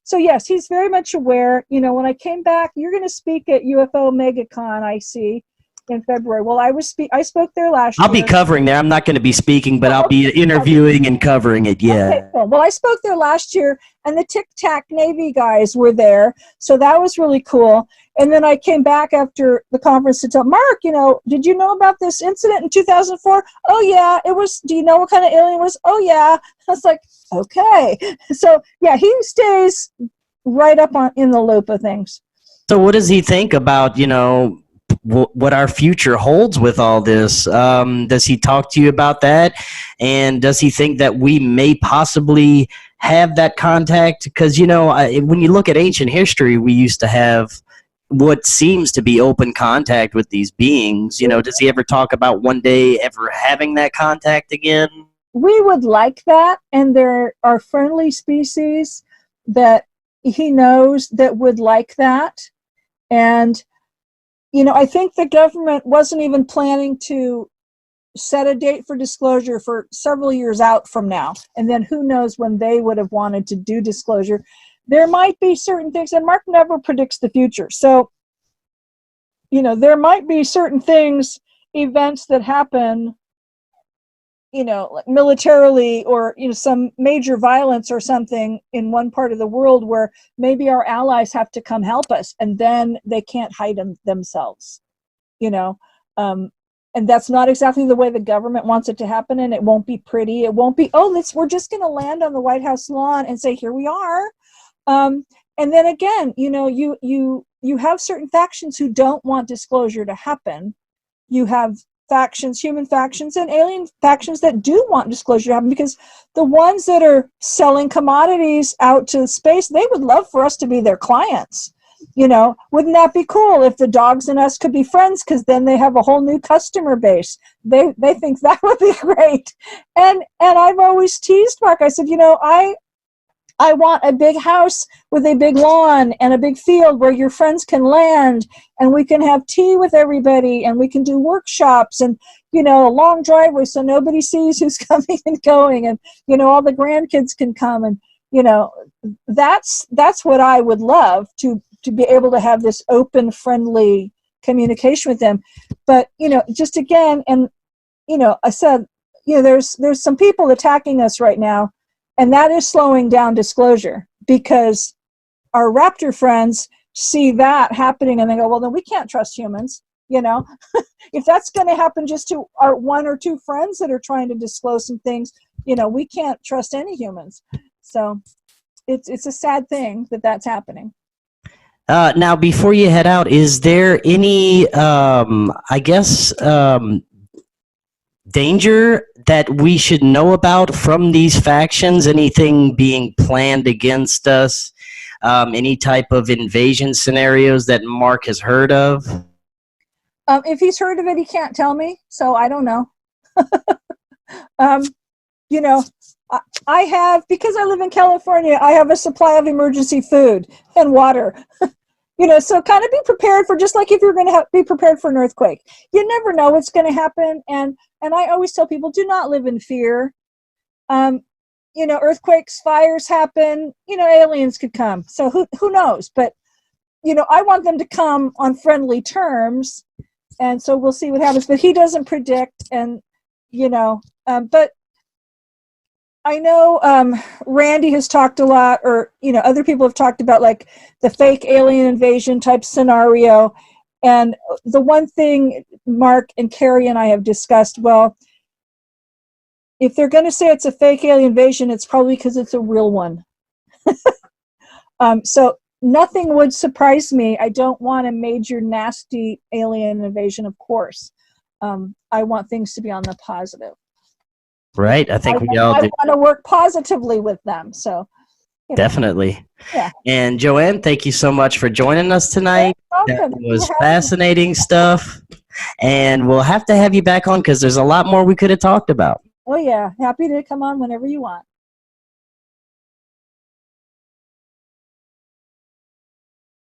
so yes, he's very much aware. When I came back, you're going to speak at UFO MegaCon, I see. in February. Well, I spoke there last I'll year. be covering there. I'm not going to be speaking, but I'll be interviewing and covering it. Yeah. Okay, cool. Well, I spoke there last year, and the Tic Tac Navy guys were there, so that was really cool. And then I came back after the conference to tell Mark, did you know about this incident in 2004? Oh yeah, it was. Do you know what kind of alien it was? Oh yeah. I was like, okay. So yeah, he stays right up in the loop of things. So what does he think about, what our future holds with all this? Does he talk to you about that? And does he think that we may possibly have that contact? Because, when you look at ancient history, we used to have what seems to be open contact with these beings. Does he ever talk about one day ever having that contact again? We would like that, and there are friendly species that he knows that would like that. And I think the government wasn't even planning to set a date for disclosure for several years out from now. And then who knows when they would have wanted to do disclosure. There might be certain things, and Mark never predicts the future. So, there might be certain things, events that happen, like militarily or, some major violence or something in one part of the world where maybe our allies have to come help us, and then they can't hide themselves, and that's not exactly the way the government wants it to happen, and it won't be pretty. It won't be, we're just going to land on the White House lawn and say, here we are. And then again, you have certain factions who don't want disclosure to happen. You have factions, human factions and alien factions that do want disclosure to happen, because the ones that are selling commodities out to space, they would love for us to be their clients. Wouldn't that be cool if the dogs and us could be friends, because then they have a whole new customer base. They think that would be great. And I've always teased Mark. I said, I want a big house with a big lawn and a big field where your friends can land, and we can have tea with everybody, and we can do workshops, and, a long driveway so nobody sees who's coming and going, and, all the grandkids can come. And, that's what I would love, to be able to have this open, friendly communication with them. But, just again, and, I said, there's some people attacking us right now. And that is slowing down disclosure, because our raptor friends see that happening and they go, well, then we can't trust humans. If that's going to happen just to our one or two friends that are trying to disclose some things, we can't trust any humans. So it's a sad thing that that's happening. Now, before you head out, is there any, danger that we should know about from these factions? Anything being planned against us? Any type of invasion scenarios that Mark has heard of? If he's heard of it, he can't tell me, so I don't know. I have, because I live in California, I have a supply of emergency food and water. So kind of be prepared for, just like if you're going to be prepared for an earthquake. You never know what's going to happen. And I always tell people, do not live in fear. Earthquakes, fires happen, aliens could come. So who knows? But, I want them to come on friendly terms. And so we'll see what happens. But he doesn't predict. And, but I know Randy has talked a lot, or, other people have talked about like the fake alien invasion type scenario. And the one thing Mark and Carrie and I have discussed, well, if they're going to say it's a fake alien invasion, it's probably because it's a real one. So nothing would surprise me. I don't want a major nasty alien invasion, of course. I want things to be on the positive. Right. I think we all do. I want to work positively with them. So definitely. Yeah. And Joanne, thank you so much for joining us tonight. That was fascinating stuff. And we'll have to have you back on, because there's a lot more we could have talked about. Oh, yeah. Happy to come on whenever you want.